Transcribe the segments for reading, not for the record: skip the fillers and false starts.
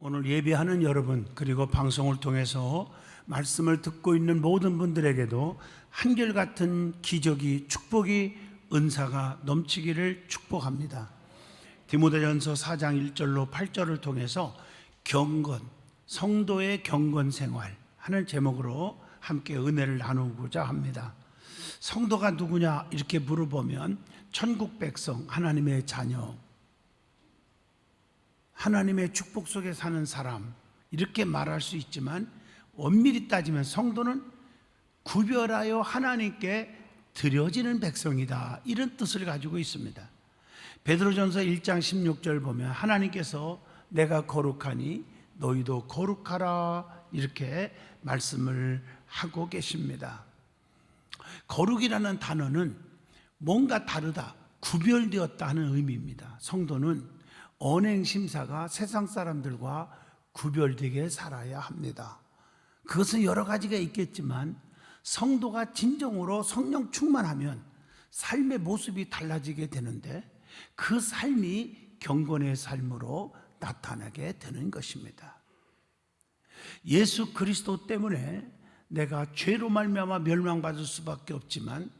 오늘 예배하는 여러분, 그리고 방송을 통해서 말씀을 듣고 있는 모든 분들에게도 한결같은 기적이, 축복이, 은사가 넘치기를 축복합니다. 디모데전서 4장 1절로 8절을 통해서 경건, 성도의 경건 생활 하는 제목으로 함께 은혜를 나누고자 합니다. 성도가 누구냐 이렇게 물어보면 천국 백성, 하나님의 자녀, 하나님의 축복 속에 사는 사람, 이렇게 말할 수 있지만 엄밀히 따지면 성도는 구별하여 하나님께 드려지는 백성이다, 이런 뜻을 가지고 있습니다. 베드로전서 1장 16절 보면 하나님께서 내가 거룩하니 너희도 거룩하라, 이렇게 말씀을 하고 계십니다. 거룩이라는 단어는 뭔가 다르다, 구별되었다 하는 의미입니다. 성도는 언행심사가 세상 사람들과 구별되게 살아야 합니다. 그것은 여러 가지가 있겠지만 성도가 진정으로 성령 충만하면 삶의 모습이 달라지게 되는데 그 삶이 경건의 삶으로 나타나게 되는 것입니다. 예수 그리스도 때문에 내가 죄로 말미암아 멸망받을 수밖에 없지만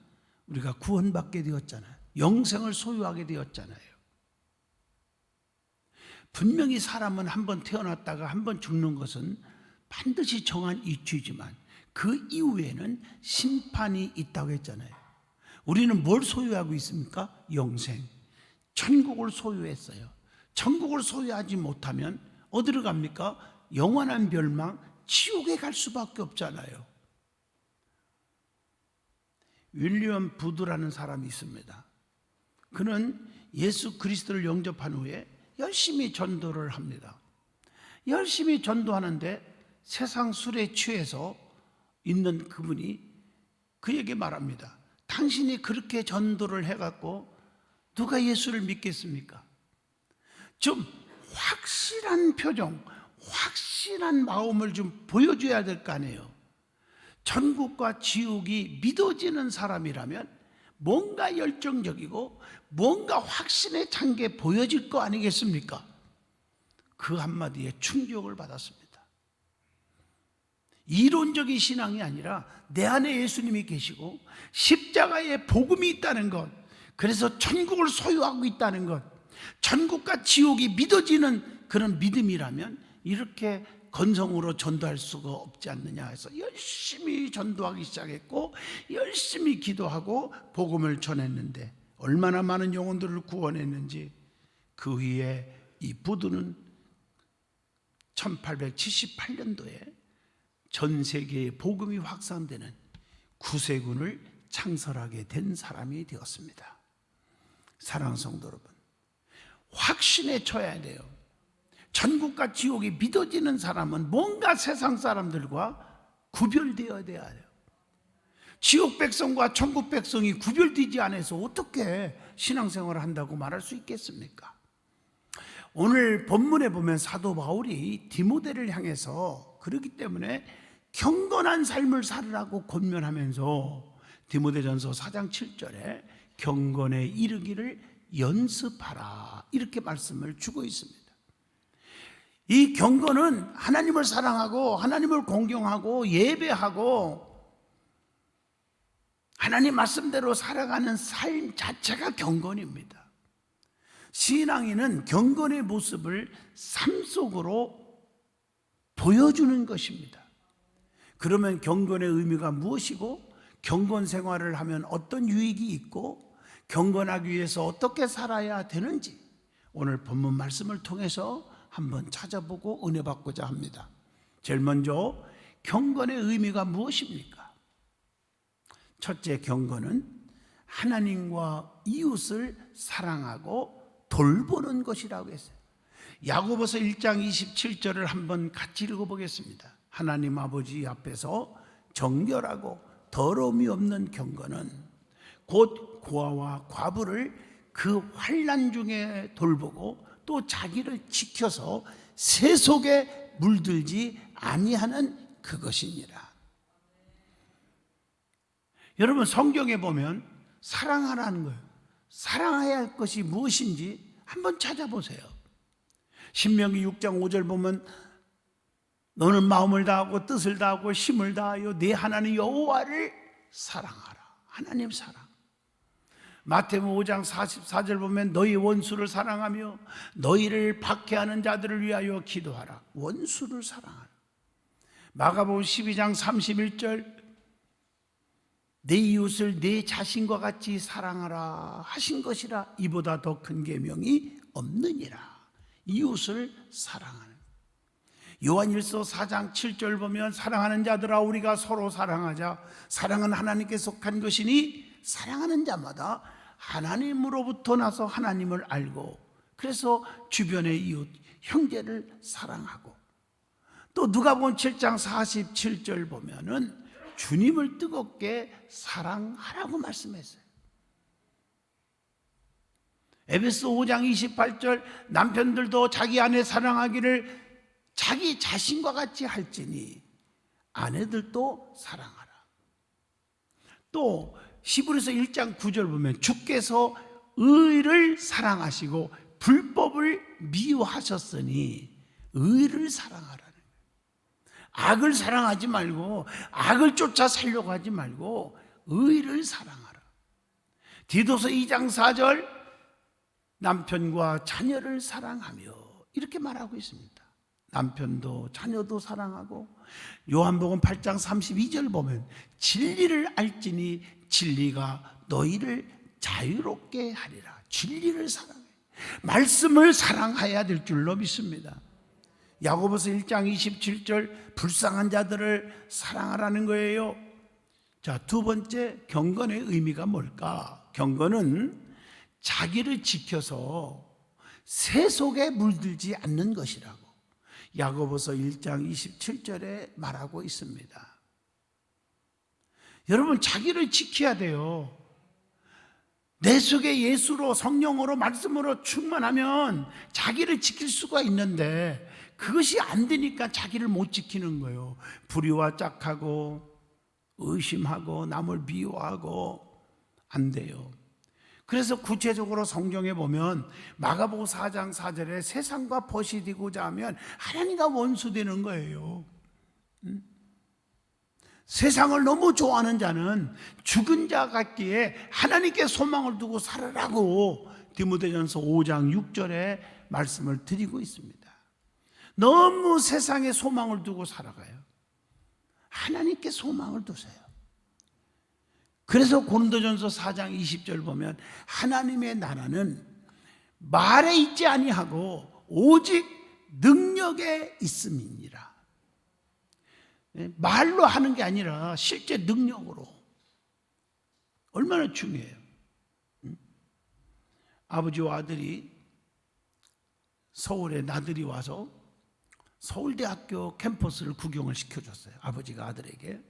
우리가 구원받게 되었잖아요. 영생을 소유하게 되었잖아요. 분명히 사람은 한번 태어났다가 한번 죽는 것은 반드시 정한 이치이지만 그 이후에는 심판이 있다고 했잖아요. 우리는 뭘 소유하고 있습니까? 영생, 천국을 소유했어요. 천국을 소유하지 못하면 어디로 갑니까? 영원한 멸망, 지옥에 갈 수밖에 없잖아요. 윌리엄 부드라는 사람이 있습니다. 그는 예수 그리스도를 영접한 후에 열심히 전도를 합니다. 열심히 전도하는데 세상 술에 취해서 있는 그분이 그에게 말합니다. 당신이 그렇게 전도를 해갖고 누가 예수를 믿겠습니까? 좀 확실한 표정, 확실한 마음을 좀 보여줘야 될 거 아니에요. 천국과 지옥이 믿어지는 사람이라면 뭔가 열정적이고 뭔가 확신에 찬 게 보여질 거 아니겠습니까? 그 한마디에 충격을 받았습니다. 이론적인 신앙이 아니라 내 안에 예수님이 계시고 십자가에 복음이 있다는 것, 그래서 천국을 소유하고 있다는 것, 천국과 지옥이 믿어지는 그런 믿음이라면 이렇게 건성으로 전도할 수가 없지 않느냐 해서 열심히 전도하기 시작했고 열심히 기도하고 복음을 전했는데 얼마나 많은 영혼들을 구원했는지. 그 후에 이 부두는 1878년도에 전 세계에 복음이 확산되는 구세군을 창설하게 된 사람이 되었습니다. 사랑하는 성도 여러분, 확신에 처해야 돼요. 천국과 지옥이 믿어지는 사람은 뭔가 세상 사람들과 구별되어야 돼요. 지옥 백성과 천국 백성이 구별되지 않아서 어떻게 신앙생활을 한다고 말할 수 있겠습니까? 오늘 본문에 보면 사도 바울이 디모데를 향해서 그렇기 때문에 경건한 삶을 살으라고 권면하면서 디모데전서 4장 7절에 경건에 이르기를 연습하라, 이렇게 말씀을 주고 있습니다. 이 경건은 하나님을 사랑하고 하나님을 공경하고 예배하고 하나님 말씀대로 살아가는 삶 자체가 경건입니다. 신앙인은 경건의 모습을 삶 속으로 보여주는 것입니다. 그러면 경건의 의미가 무엇이고 경건 생활을 하면 어떤 유익이 있고 경건하기 위해서 어떻게 살아야 되는지 오늘 본문 말씀을 통해서 한번 찾아보고 은혜 받고자 합니다. 제일 먼저 경건의 의미가 무엇입니까? 첫째, 경건은 하나님과 이웃을 사랑하고 돌보는 것이라고 했어요. 야고보서 1장 27절을 한번 같이 읽어보겠습니다. 하나님 아버지 앞에서 정결하고 더러움이 없는 경건은 곧 고아와 과부를 그 환난 중에 돌보고 또 자기를 지켜서 세속에 물들지 아니하는 그것이니라. 여러분, 성경에 보면 사랑하라는 거예요. 사랑해야 할 것이 무엇인지 한번 찾아보세요. 신명기 6장 5절 보면 너는 마음을 다하고 뜻을 다하고 힘을 다하여 네 하나님 여호와를 사랑하라. 하나님 사랑. 마태복음 5장 44절 보면 너희 원수를 사랑하며 너희를 박해하는 자들을 위하여 기도하라. 원수를 사랑하라. 마가복음 12장 31절 내 이웃을 내 자신과 같이 사랑하라 하신 것이라. 이보다 더 큰 계명이 없느니라. 이웃을 사랑하는. 요한일서 4장 7절 보면 사랑하는 자들아 우리가 서로 사랑하자. 사랑은 하나님께 속한 것이니 사랑하는 자마다 하나님으로부터 나서 하나님을 알고 그래서 주변의 이웃 형제를 사랑하고. 또 누가복음 7장 47절 보면은 주님을 뜨겁게 사랑하라고 말씀했어요. 에베소 5장 28절 남편들도 자기 아내 사랑하기를 자기 자신과 같이 할지니 아내들도 사랑하라. 또 히브리서 1장 9절 보면 주께서 의를 사랑하시고 불법을 미워하셨으니 의를 사랑하라는 거예요. 악을 사랑하지 말고 악을 쫓아 살려고 하지 말고 의를 사랑하라. 디도서 2장 4절 남편과 자녀를 사랑하며 이렇게 말하고 있습니다. 남편도 자녀도 사랑하고. 요한복음 8장 32절 보면 진리를 알지니 진리가 너희를 자유롭게 하리라. 진리를 사랑해. 말씀을 사랑해야 될 줄로 믿습니다. 야고보서 1장 27절 불쌍한 자들을 사랑하라는 거예요. 자, 두 번째 경건의 의미가 뭘까? 경건은 자기를 지켜서 세속에 물들지 않는 것이라고 야고보서 1장 27절에 말하고 있습니다. 여러분 자기를 지켜야 돼요. 내 속에 예수로 성령으로 말씀으로 충만하면 자기를 지킬 수가 있는데 그것이 안 되니까 자기를 못 지키는 거예요. 불의와 짝하고 의심하고 남을 미워하고 안 돼요. 그래서 구체적으로 성경에 보면 마가복음 4장 4절에 세상과 벗이 되고자 하면 하나님과 원수되는 거예요. 세상을 너무 좋아하는 자는 죽은 자 같기에 하나님께 소망을 두고 살으라고 디모데전서 5장 6절에 말씀을 드리고 있습니다. 너무 세상에 소망을 두고 살아가요. 하나님께 소망을 두세요. 그래서 고린도전서 4장 20절 보면 하나님의 나라는 말에 있지 아니하고 오직 능력에 있음이니라. 말로 하는 게 아니라 실제 능력으로. 얼마나 중요해요. 아버지와 아들이 서울에 나들이 와서 서울대학교 캠퍼스를 구경을 시켜줬어요. 아버지가 아들에게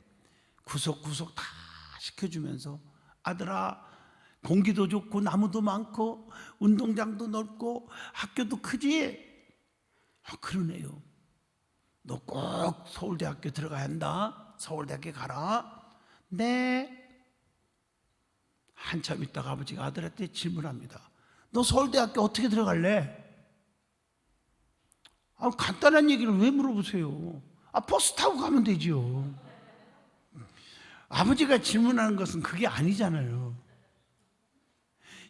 구석구석 다 시켜주면서 아들아 공기도 좋고 나무도 많고 운동장도 넓고 학교도 크지? 그러네요. 너 꼭 서울대학교 들어가야 한다. 서울대학교 가라. 네. 한참 있다가 아버지가 아들한테 질문합니다. 너 서울대학교 어떻게 들어갈래? 간단한 얘기를 왜 물어보세요? 버스 타고 가면 되지요. 아버지가 질문하는 것은 그게 아니잖아요.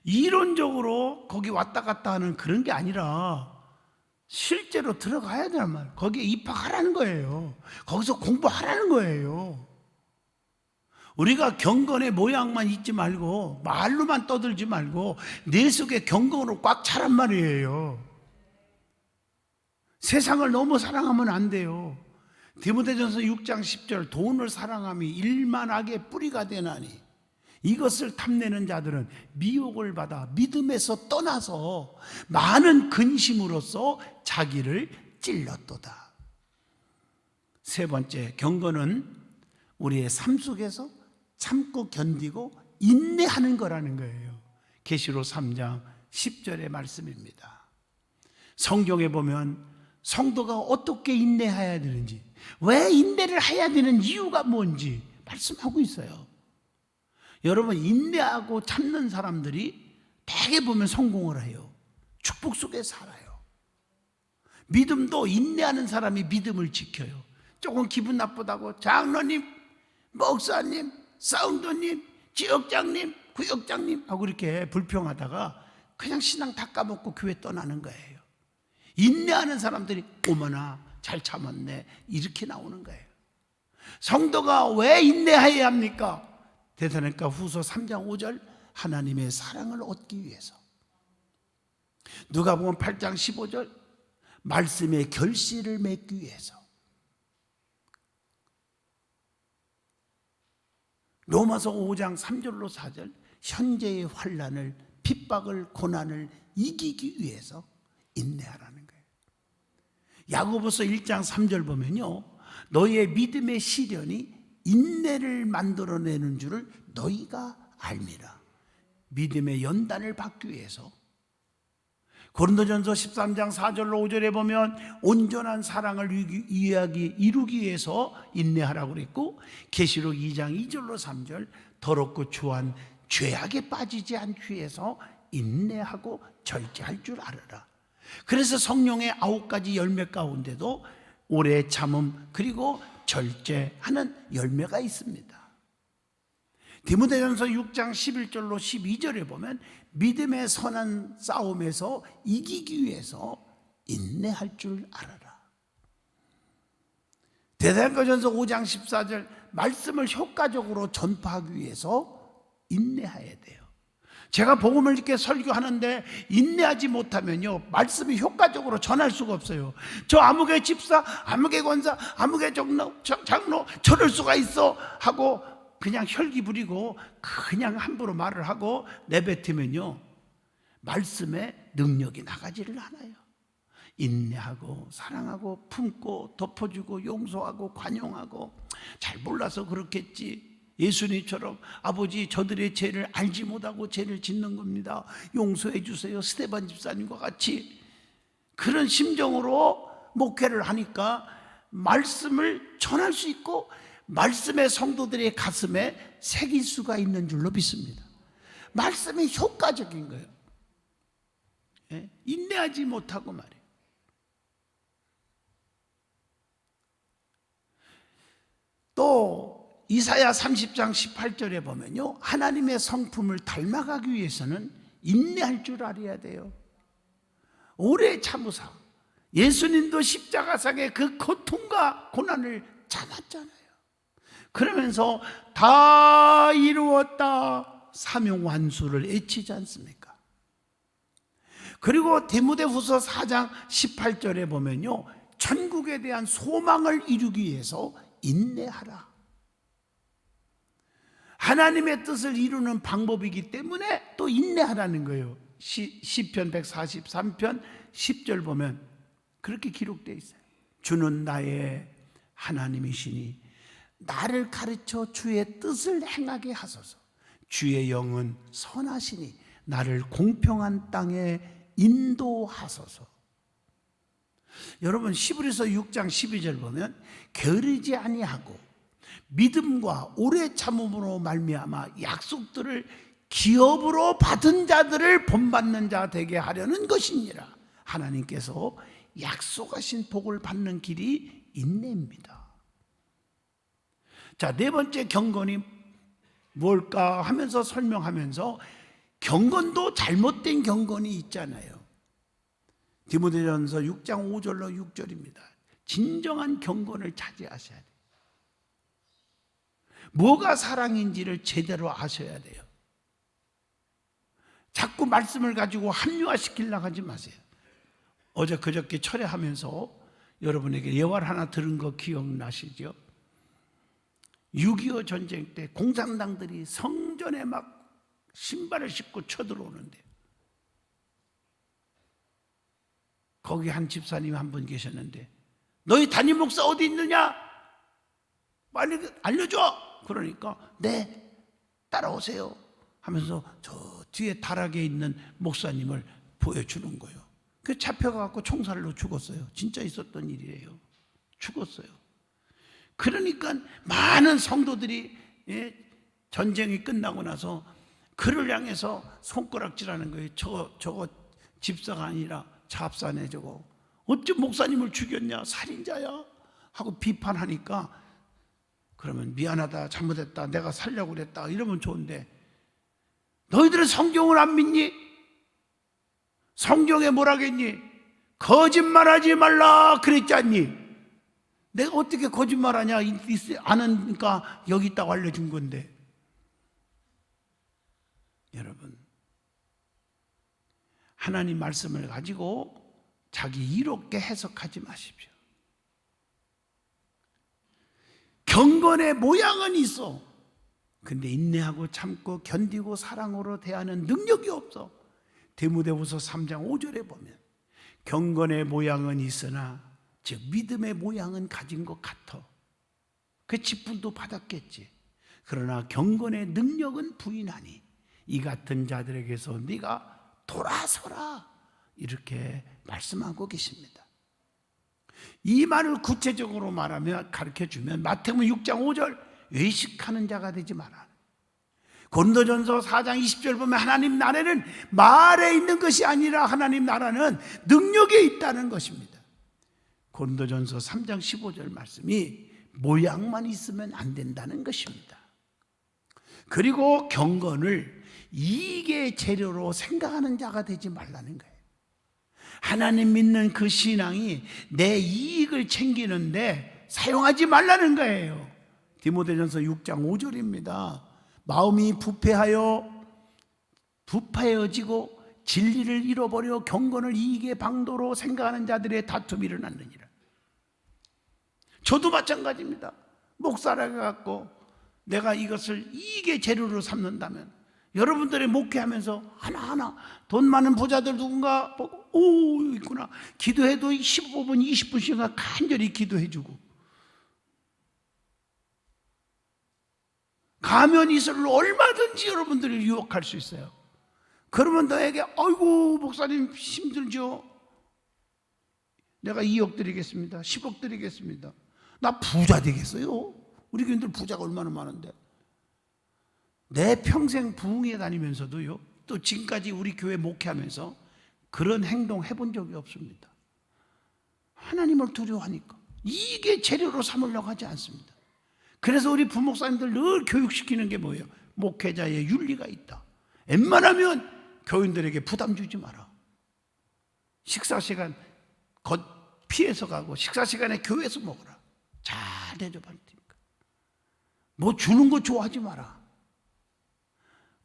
이론적으로 거기 왔다 갔다 하는 그런 게 아니라 실제로 들어가야 되란 말이에요. 거기에 입학하라는 거예요. 거기서 공부하라는 거예요. 우리가 경건의 모양만 잊지 말고 말로만 떠들지 말고 내 속에 경건으로 꽉 차란 말이에요. 세상을 너무 사랑하면 안 돼요. 디모데전서 6장 10절 돈을 사랑함이 일만하게 뿌리가 되나니 이것을 탐내는 자들은 미혹을 받아 믿음에서 떠나서 많은 근심으로써 자기를 찔렀도다. 세 번째, 경건은 우리의 삶 속에서 참고 견디고 인내하는 거라는 거예요. 계시록 3장 10절의 말씀입니다. 성경에 보면 성도가 어떻게 인내해야 되는지, 왜 인내를 해야 되는 이유가 뭔지 말씀하고 있어요. 여러분, 인내하고 참는 사람들이 대개 보면 성공을 해요. 축복 속에 살아요. 믿음도 인내하는 사람이 믿음을 지켜요. 조금 기분 나쁘다고 장로님, 목사님, 사운드님, 지역장님, 구역장님 하고 이렇게 불평하다가 그냥 신앙 다 까먹고 교회 떠나는 거예요. 인내하는 사람들이 어머나 잘 참았네 이렇게 나오는 거예요. 성도가 왜 인내해야 합니까? 데살로니가 후서 3장 5절 하나님의 사랑을 얻기 위해서. 누가복음 8장 15절 말씀의 결실을 맺기 위해서. 로마서 5장 3절로 4절 현재의 환난을, 핍박을, 고난을 이기기 위해서 인내하라는 거예요. 야고보서 1장 3절 보면요, 너희의 믿음의 시련이 인내를 만들어내는 줄을 너희가 알미라. 믿음의 연단을 받기 위해서. 고린도전서 13장 4절로 5절에 보면 온전한 사랑을 이루기 위해서 인내하라고 그랬고, 계시록 2장 2절로 3절 더럽고 추한 죄악에 빠지지 않기 위해서 인내하고 절제할 줄 알아라. 그래서 성령의 9가지 열매 가운데도 오래 참음 그리고 절제하는 열매가 있습니다. 디모데전서 6장 11절로 12절에 보면 믿음의 선한 싸움에서 이기기 위해서 인내할 줄 알아라. 데살로니가전서 5장 14절 말씀을 효과적으로 전파하기 위해서 인내해야 돼요. 제가 복음을 이렇게 설교하는데 인내하지 못하면요, 말씀이 효과적으로 전할 수가 없어요. 저 아무개 집사, 아무개 권사, 아무개 장로 저럴 수가 있어 하고 그냥 혈기 부리고 그냥 함부로 말을 하고 내뱉으면요, 말씀의 능력이 나가지를 않아요. 인내하고 사랑하고 품고 덮어주고 용서하고 관용하고, 잘 몰라서 그렇겠지, 예수님처럼 아버지 저들의 죄를 알지 못하고 죄를 짓는 겁니다, 용서해 주세요, 스데반 집사님과 같이 그런 심정으로 목회를 하니까 말씀을 전할 수 있고 말씀의 성도들의 가슴에 새길 수가 있는 줄로 믿습니다. 말씀이 효과적인 거예요. 예? 인내하지 못하고 말이에요. 또 이사야 30장 18절에 보면요, 하나님의 성품을 닮아가기 위해서는 인내할 줄 알아야 돼요. 오래 참으사 예수님도 십자가상의 그 고통과 고난을 참았잖아요. 그러면서 다 이루었다 사명 완수를 외치지 않습니까? 그리고 디모데후서 4장 18절에 보면요, 천국에 대한 소망을 이루기 위해서 인내하라. 하나님의 뜻을 이루는 방법이기 때문에 또 인내하라는 거예요. 시편 143편 10절 보면 그렇게 기록되어 있어요. 주는 나의 하나님이시니 나를 가르쳐 주의 뜻을 행하게 하소서. 주의 영은 선하시니 나를 공평한 땅에 인도하소서. 여러분, 히브리서 6장 12절 보면 게으르지 아니하고 믿음과 오래 참음으로 말미암아 약속들을 기업으로 받은 자들을 본받는 자 되게 하려는 것이니라. 하나님께서 약속하신 복을 받는 길이 인내입니다. 자, 네 번째 경건이 뭘까 하면서 설명하면서, 경건도 잘못된 경건이 있잖아요. 디모데전서 6장 5절로 6절입니다. 진정한 경건을 차지하셔야 돼요. 뭐가 사랑인지를 제대로 아셔야 돼요. 자꾸 말씀을 가지고 합리화시키려고 하지 마세요. 어제 그저께 철회하면서 여러분에게 예화를 하나 들은 거 기억나시죠? 6.25 전쟁 때 공산당들이 성전에 막 신발을 신고 쳐들어오는데, 거기 한 집사님 한 분 계셨는데, 너희 담임 목사 어디 있느냐? 빨리 알려줘! 그러니까 네, 따라오세요 하면서 저 뒤에 다락에 있는 목사님을 보여주는 거예요. 그 잡혀가고 총살로 죽었어요. 진짜 있었던 일이에요. 죽었어요. 그러니까 많은 성도들이, 전쟁이 끝나고 나서 그를 향해서 손가락질하는 거예요. 저거 집사가 아니라 잡사네, 저거 어째 목사님을 죽였냐, 살인자야 하고 비판하니까 그러면 미안하다, 잘못했다, 내가 살려고 그랬다 이러면 좋은데, 너희들은 성경을 안 믿니? 성경에 뭐라겠니? 거짓말하지 말라 그랬지 않니? 내가 어떻게 거짓말하냐, 아니까 여기 있다고 알려준 건데. 여러분, 하나님 말씀을 가지고 자기 이롭게 해석하지 마십시오. 경건의 모양은 있어. 근데 인내하고 참고 견디고 사랑으로 대하는 능력이 없어. 디모데후서 3장 5절에 보면 경건의 모양은 있으나 즉 믿음의 모양은 가진 것 같아. 그 직분도 받았겠지. 그러나 경건의 능력은 부인하니 이 같은 자들에게서 네가 돌아서라, 이렇게 말씀하고 계십니다. 이 말을 구체적으로 말하며 가르쳐주면 마태복음 6장 5절 외식하는 자가 되지 마라. 고린도전서 4장 20절 보면 하나님 나라는 말에 있는 것이 아니라 하나님 나라는 능력에 있다는 것입니다. 고린도전서 3장 15절 말씀이 모양만 있으면 안 된다는 것입니다. 그리고 경건을 이익의 재료로 생각하는 자가 되지 말라는 거예요. 하나님 믿는 그 신앙이 내 이익을 챙기는데 사용하지 말라는 거예요. 디모데전서 6장 5절입니다. 마음이 부패해지고 진리를 잃어버려 경건을 이익의 방도로 생각하는 자들의 다툼이 일어났느니라. 저도 마찬가지입니다. 목사라 갖고 내가 이것을 이익의 재료로 삼는다면, 여러분들의 목회하면서 하나하나 돈 많은 부자들 누군가 보고 오 있구나, 기도해도 15분 20분씩 간절히 기도해주고, 가면 이슬로 얼마든지 여러분들을 유혹할 수 있어요. 그러면 너에게 아이고 목사님 힘들죠, 내가 2억 드리겠습니다, 10억 드리겠습니다, 나 부자 되겠어요? 우리 교인들 부자가 얼마나 많은데. 내 평생 부흥회 다니면서도요, 또 지금까지 우리 교회 목회하면서 그런 행동 해본 적이 없습니다. 하나님을 두려워하니까 이게 재료로 삼으려고 하지 않습니다. 그래서 우리 부목사님들 늘 교육시키는 게 뭐예요? 목회자의 윤리가 있다. 웬만하면 교인들에게 부담 주지 마라. 식사 시간 피해서 가고 식사 시간에 교회에서 먹어라. 잘 대접할 테니까. 뭐 주는 거 좋아하지 마라.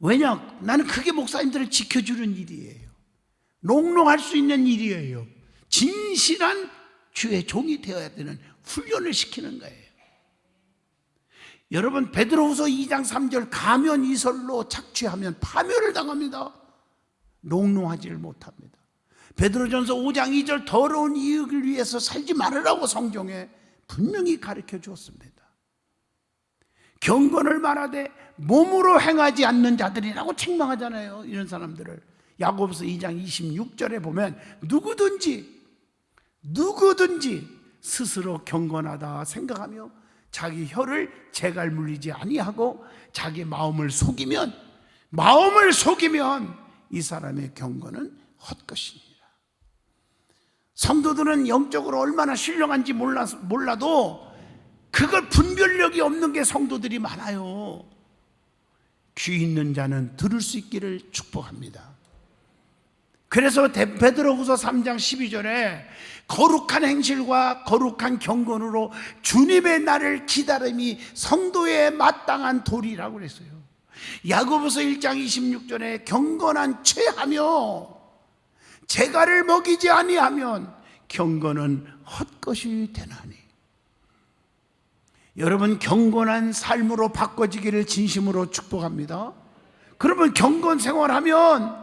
왜냐? 나는 그게 목사님들을 지켜주는 일이에요. 롱롱할 수 있는 일이에요. 진실한 주의 종이 되어야 되는 훈련을 시키는 거예요. 여러분, 베드로후서 2장 3절 가면 이설로 착취하면 파멸을 당합니다. 롱롱하지를 못합니다. 베드로전서 5장 2절 더러운 이익을 위해서 살지 말으라고 성경에 분명히 가르쳐 주었습니다. 경건을 말하되 몸으로 행하지 않는 자들이라고 책망하잖아요. 이런 사람들을 야고보서 2장 26절에 보면 누구든지 스스로 경건하다 생각하며 자기 혀를 재갈 물리지 아니하고 자기 마음을 속이면 이 사람의 경건은 헛것이니라. 성도들은 영적으로 얼마나 신령한지 몰라도 그걸 분별력이 없는 게 성도들이 많아요. 귀 있는 자는 들을 수 있기를 축복합니다. 그래서 베드로후서 3장 12절에 거룩한 행실과 거룩한 경건으로 주님의 날을 기다림이 성도의 마땅한 도리라고 그랬어요. 야고보서 1장 26절에 경건한 죄하며 재갈을 먹이지 아니하면 경건은 헛것이 되나니. 여러분, 경건한 삶으로 바꿔지기를 진심으로 축복합니다. 그러면 경건 생활하면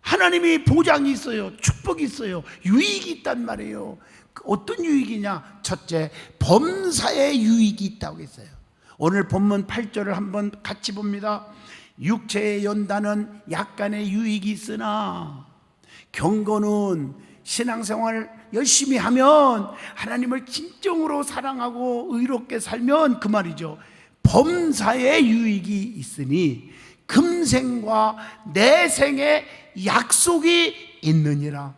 하나님이 보장이 있어요. 축복이 있어요. 유익이 있단 말이에요. 어떤 유익이냐? 첫째, 범사의 유익이 있다고 했어요. 오늘 본문 8절을 한번 같이 봅니다. 육체의 연단은 약간의 유익이 있으나 경건은 신앙생활 열심히 하면, 하나님을 진정으로 사랑하고 의롭게 살면 그 말이죠, 범사의 유익이 있으니 금생과 내생의 약속이 있느니라.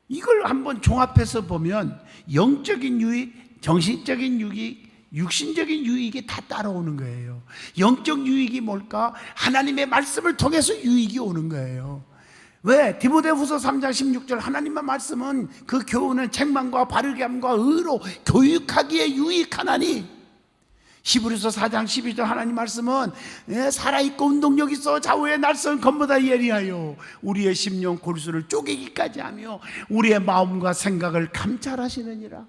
이걸 한번 종합해서 보면 영적인 유익, 정신적인 유익, 육신적인 유익이 다 따라오는 거예요. 영적 유익이 뭘까? 하나님의 말씀을 통해서 유익이 오는 거예요. 왜? 디모데후서 3장 16절 하나님의 말씀은 그 교훈은 책망과 바르게 함과 의로 교육하기에 유익하나니, 히브리서 4장 12절 하나님 말씀은 살아있고 운동력 있어 좌우의 날선 검보다 예리하여 우리의 심령 골수를 쪼개기까지 하며 우리의 마음과 생각을 감찰하시느니라.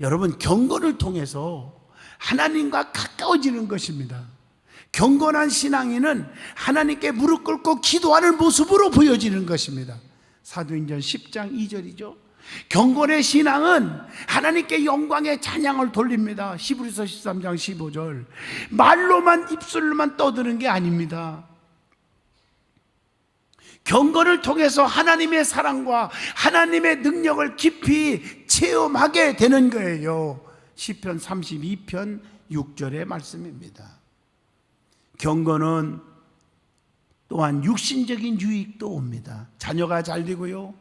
여러분, 경건을 통해서 하나님과 가까워지는 것입니다. 경건한 신앙인은 하나님께 무릎 꿇고 기도하는 모습으로 보여지는 것입니다. 사도행전 10장 2절이죠. 경건의 신앙은 하나님께 영광의 찬양을 돌립니다. 히브리서 13장 15절. 말로만, 입술로만 떠드는 게 아닙니다. 경건을 통해서 하나님의 사랑과 하나님의 능력을 깊이 체험하게 되는 거예요. 시편 32편 6절의 말씀입니다. 경건은 또한 육신적인 유익도 옵니다. 자녀가 잘 되고요,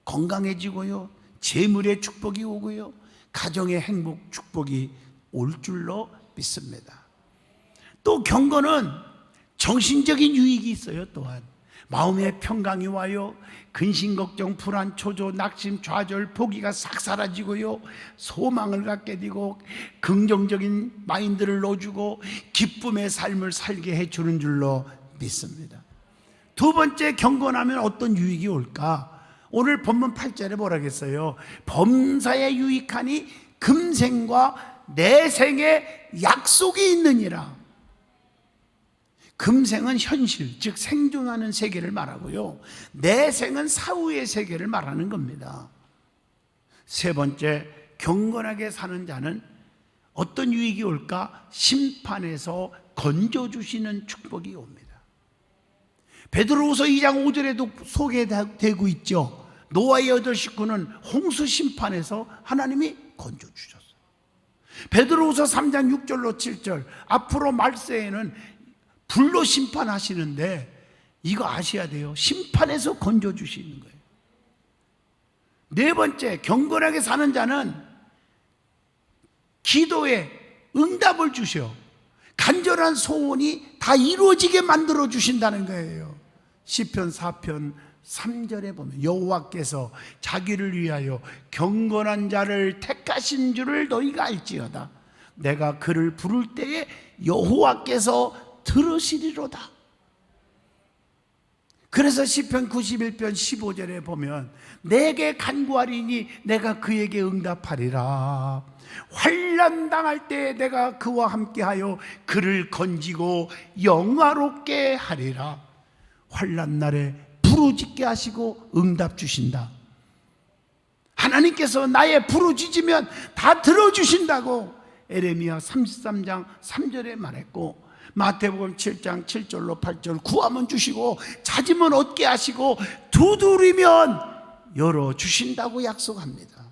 건강해지고요, 재물의 축복이 오고요, 가정의 행복 축복이 올 줄로 믿습니다. 또 경건은 정신적인 유익이 있어요. 또한 마음의 평강이 와요. 근심, 걱정, 불안, 초조, 낙심, 좌절, 포기가 싹 사라지고요, 소망을 갖게 되고 긍정적인 마인드를 넣어주고 기쁨의 삶을 살게 해주는 줄로 믿습니다. 두 번째, 경건하면 어떤 유익이 올까? 오늘 본문 8절에 뭐라겠어요? 범사에 유익하니 금생과 내생의 약속이 있느니라. 금생은 현실, 즉 생존하는 세계를 말하고요, 내생은 사후의 세계를 말하는 겁니다. 세 번째, 경건하게 사는 자는 어떤 유익이 올까? 심판에서 건져주시는 축복이 옵니다. 베드로후서 2장 5절에도 소개되고 있죠. 노아의 8 식구는 홍수 심판에서 하나님이 건져주셨어요. 베드로후서 3장 6절로 7절, 앞으로 말세에는 불로 심판하시는데 이거 아셔야 돼요. 심판에서 건져주시는 거예요. 네 번째, 경건하게 사는 자는 기도에 응답을 주셔 간절한 소원이 다 이루어지게 만들어 주신다는 거예요. 시편 4편 3절에 보면 여호와께서 자기를 위하여 경건한 자를 택하신 줄을 너희가 알지어다. 내가 그를 부를 때에 여호와께서 들으시리로다. 그래서 시편 91편 15절에 보면 내게 간구하리니 내가 그에게 응답하리라. 환난 당할 때 내가 그와 함께하여 그를 건지고 영화롭게 하리라. 환난 날에 부르짖게 하시고 응답 주신다. 하나님께서 나의 부르짖으면 다 들어주신다고 에레미야 33장 3절에 말했고, 마태복음 7장 7절로 8절 구하면 주시고 찾으면 얻게 하시고 두드리면 열어주신다고 약속합니다.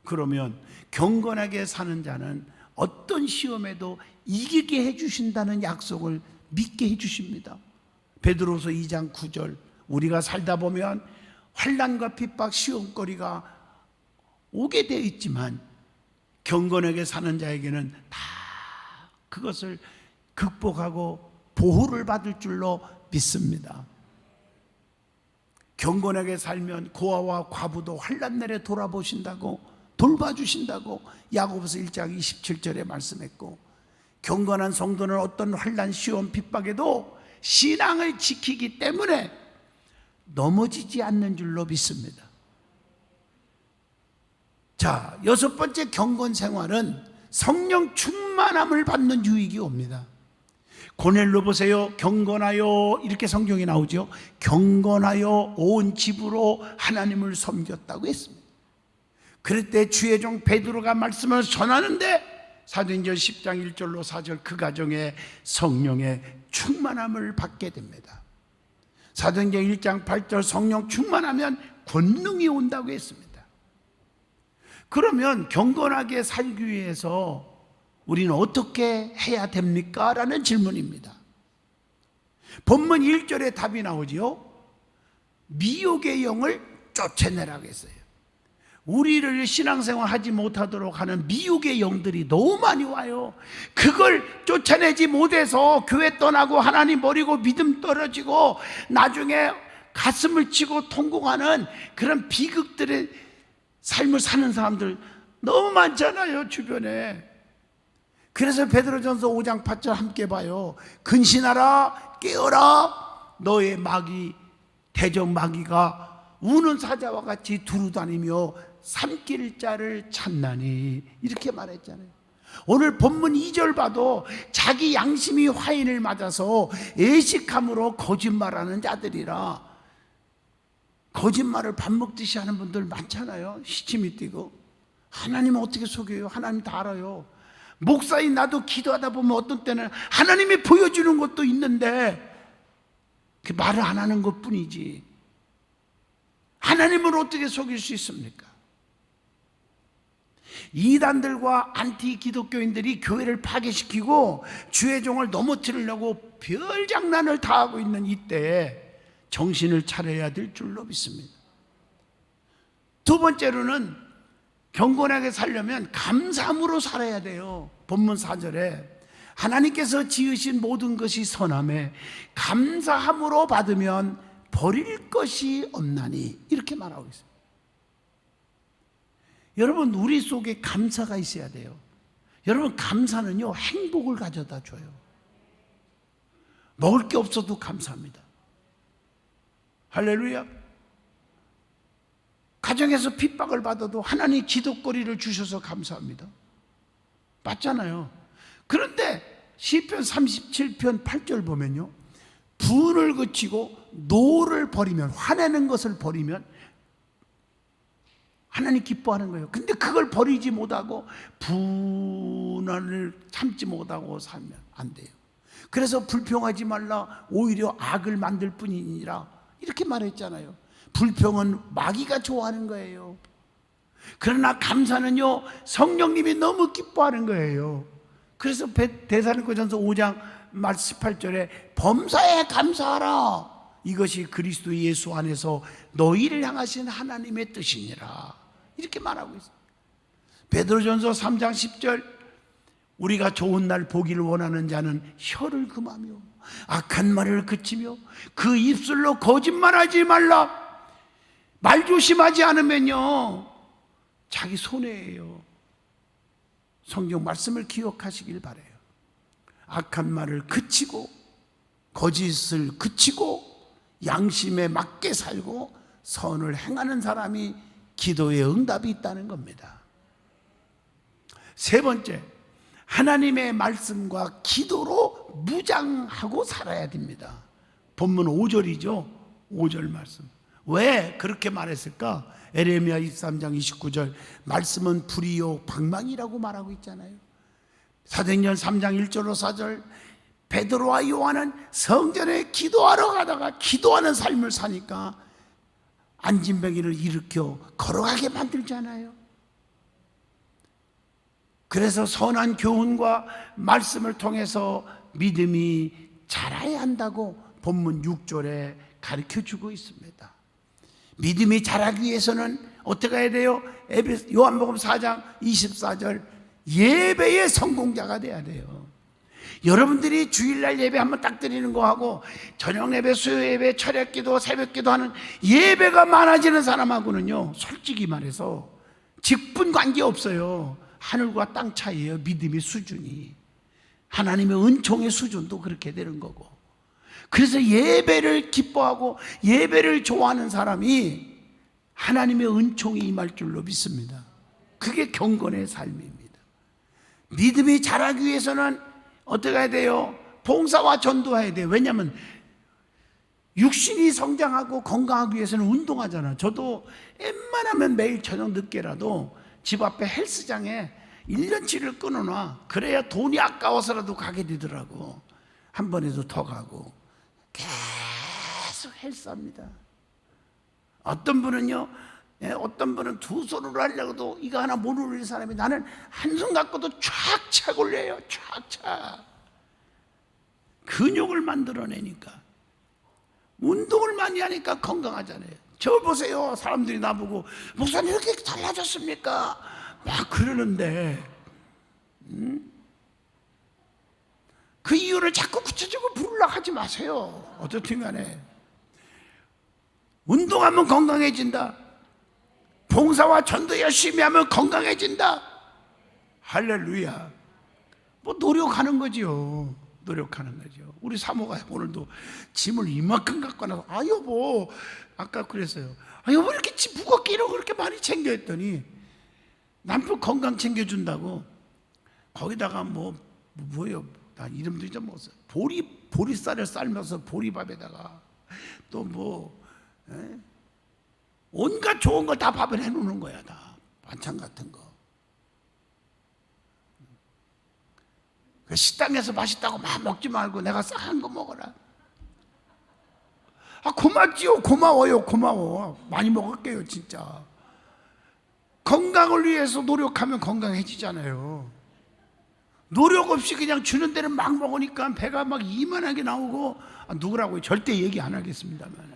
그러면 경건하게 사는 자는 어떤 시험에도 이기게 해주신다는 약속을 믿게 해주십니다. 베드로서 2장 9절, 우리가 살다 보면 환난과 핍박, 시험거리가 오게 되어 있지만 경건하게 사는 자에게는 다 그것을 극복하고 보호를 받을 줄로 믿습니다. 경건하게 살면 고아와 과부도 환난 날에 돌아보신다고, 돌봐주신다고 야고보서 1장 27절에 말씀했고, 경건한 성도는 어떤 환난, 시험, 핍박에도 신앙을 지키기 때문에 넘어지지 않는 줄로 믿습니다. 자, 여섯 번째, 경건 생활은 성령 충만함을 받는 유익이 옵니다. 고넬로 보세요. 경건하여, 이렇게 성경에 나오죠. 경건하여 온 집으로 하나님을 섬겼다고 했습니다. 그럴 때 주의 종 베드로가 말씀을 전하는데 사도행전 10장 1절로 4절 그 가정에 성령의 충만함을 받게 됩니다. 사도행전 1장 8절 성령 충만하면 권능이 온다고 했습니다. 그러면 경건하게 살기 위해서 우리는 어떻게 해야 됩니까? 라는 질문입니다. 본문 1절에 답이 나오지요. 미혹의 영을 쫓아내라고 했어요. 우리를 신앙생활 하지 못하도록 하는 미혹의 영들이 너무 많이 와요. 그걸 쫓아내지 못해서 교회 떠나고 하나님 버리고 믿음 떨어지고 나중에 가슴을 치고 통곡하는 그런 비극들의 삶을 사는 사람들 너무 많잖아요, 주변에. 그래서 베드로전서 5장 8절 함께 봐요. 근신하라, 깨어라, 너의 마귀 대적 마귀가 우는 사자와 같이 두루다니며 삼킬 자를 찾나니, 이렇게 말했잖아요. 오늘 본문 2절 봐도 자기 양심이 화인을 맞아서 애식함으로 거짓말하는 자들이라, 거짓말을 밥 먹듯이 하는 분들 많잖아요. 시침이 뛰고. 하나님은 어떻게 속여요? 하나님 다 알아요. 목사인 나도 기도하다 보면 어떤 때는 하나님이 보여주는 것도 있는데 그 말을 안 하는 것 뿐이지, 하나님을 어떻게 속일 수 있습니까? 이단들과 안티 기독교인들이 교회를 파괴시키고 주의 종을 넘어뜨리려고 별 장난을 다 하고 있는 이때에 정신을 차려야 될 줄로 믿습니다. 두 번째로는 경건하게 살려면 감사함으로 살아야 돼요. 본문 4절에 하나님께서 지으신 모든 것이 선함에 감사함으로 받으면 버릴 것이 없나니, 이렇게 말하고 있어요. 여러분, 우리 속에 감사가 있어야 돼요. 여러분, 감사는요 행복을 가져다 줘요. 먹을 게 없어도 감사합니다. 할렐루야. 가정에서 핍박을 받아도 하나님 기도거리를 주셔서 감사합니다. 맞잖아요. 그런데 시편 37편 8절 보면요, 분을 그치고 노를 버리면, 화내는 것을 버리면 하나님 기뻐하는 거예요. 근데 그걸 버리지 못하고 분을 참지 못하고 살면 안 돼요. 그래서 불평하지 말라, 오히려 악을 만들 뿐이니라, 이렇게 말했잖아요. 불평은 마귀가 좋아하는 거예요. 그러나 감사는요 성령님이 너무 기뻐하는 거예요. 그래서 데살로니가전서 5장 말 18절에 범사에 감사하라, 이것이 그리스도 예수 안에서 너희를 향하신 하나님의 뜻이니라, 이렇게 말하고 있어요. 베드로전서 3장 10절 우리가 좋은 날 보기를 원하는 자는 혀를 금하며 악한 말을 그치며 그 입술로 거짓말하지 말라. 말 조심하지 않으면요 자기 손해예요. 성경 말씀을 기억하시길 바라요. 악한 말을 그치고 거짓을 그치고 양심에 맞게 살고 선을 행하는 사람이 기도의 응답이 있다는 겁니다. 세 번째, 하나님의 말씀과 기도로 무장하고 살아야 됩니다. 본문 5절이죠. 5절 말씀. 왜 그렇게 말했을까? 에레미야 23장 29절 말씀은 불이요 방망이라고 말하고 있잖아요. 사도행전 3장 1절로 4절 베드로와 요한은 성전에 기도하러 가다가 기도하는 삶을 사니까 안진뱅이를 일으켜 걸어가게 만들잖아요. 그래서 선한 교훈과 말씀을 통해서 믿음이 자라야 한다고 본문 6절에 가르쳐주고 있습니다. 믿음이 자라기 위해서는 어떻게 해야 돼요? 요한복음 4장 24절 예배의 성공자가 돼야 돼요. 여러분들이 주일날 예배 한번 딱 드리는 거하고 저녁 예배, 수요 예배, 철야기도, 새벽기도 하는 예배가 많아지는 사람하고는요 솔직히 말해서 직분 관계 없어요. 하늘과 땅 차이예요. 믿음의 수준이. 하나님의 은총의 수준도 그렇게 되는 거고. 그래서 예배를 기뻐하고 예배를 좋아하는 사람이 하나님의 은총이 임할 줄로 믿습니다. 그게 경건의 삶입니다. 믿음이 자라기 위해서는 어떻게 해야 돼요? 봉사와 전도해야 돼요. 왜냐하면 육신이 성장하고 건강하기 위해서는 운동하잖아요. 저도 웬만하면 매일 저녁 늦게라도 집 앞에 헬스장에 1년치를 끊어놔. 그래야 돈이 아까워서라도 가게 되더라고. 한 번에도 더 가고 계속 헬스합니다. 어떤 분은요, 어떤 분은 두 손으로 하려고도 이거 하나 못 올리는 사람이 나는 한 손 갖고도 촥촥 올려요. 촥촥 근육을 만들어내니까 운동을 많이 하니까 건강하잖아요. 저 보세요. 사람들이 나보고 목사님 이렇게 달라졌습니까? 막 그러는데 그 이유를 자꾸 구체적으로 부르려고 하지 마세요. 어떻든 간에 운동하면 건강해진다. 봉사와 전도 열심히 하면 건강해진다. 할렐루야. 뭐 노력하는 거지요. 노력하는 거죠. 우리 사모가 오늘도 짐을 이만큼 갖고 나서 아 여보 아까 그랬어요. 아 여보 이렇게 짐 무겁게 이러고 그렇게 많이 챙겨 했더니 남편 건강 챙겨준다고 거기다가 뭐예요? 나 이름도 잊어먹었어요. 보리쌀을 삶아서 보리밥에다가 또 온갖 좋은 걸 다 밥을 해놓는 거야. 다 반찬 같은 거. 식당에서 맛있다고 막 먹지 말고 내가 싼 거 먹어라. 아 고맙지요. 고마워요. 고마워. 많이 먹을게요. 진짜. 건강을 위해서 노력하면 건강해지잖아요. 노력 없이 그냥 주는 데는 막 먹으니까 배가 막 이만하게 나오고 누구라고요? 절대 얘기 안 하겠습니다만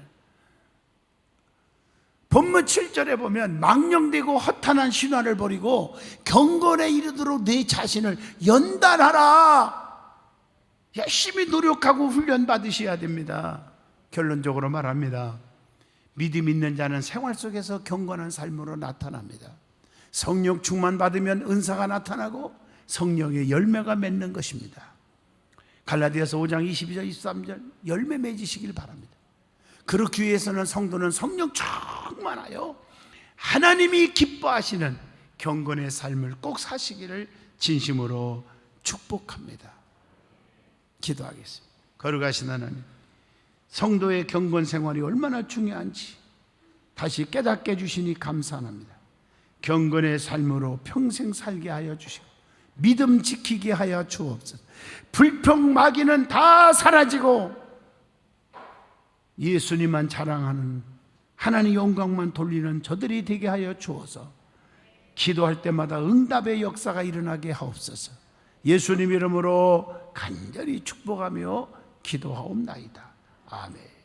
본문 7절에 보면 망령되고 허탄한 신화를 버리고 경건에 이르도록 내 자신을 연단하라. 열심히 노력하고 훈련 받으셔야 됩니다. 결론적으로 말합니다. 믿음 있는 자는 생활 속에서 경건한 삶으로 나타납니다. 성령 충만 받으면 은사가 나타나고 성령의 열매가 맺는 것입니다. 갈라디아서 5장 22절 23절 열매 맺으시길 바랍니다. 그렇기 위해서는 성도는 성령 충만하여 하나님이 기뻐하시는 경건의 삶을 꼭 사시기를 진심으로 축복합니다. 기도하겠습니다. 거룩하신 하나님, 성도의 경건 생활이 얼마나 중요한지 다시 깨닫게 해주시니 감사합니다. 경건의 삶으로 평생 살게 하여 주시고 믿음 지키게 하여 주옵소서. 불평 마귀는 다 사라지고 예수님만 자랑하는 하나님 영광만 돌리는 저들이 되게 하여 주어서 기도할 때마다 응답의 역사가 일어나게 하옵소서. 예수님 이름으로 간절히 축복하며 기도하옵나이다. 아멘.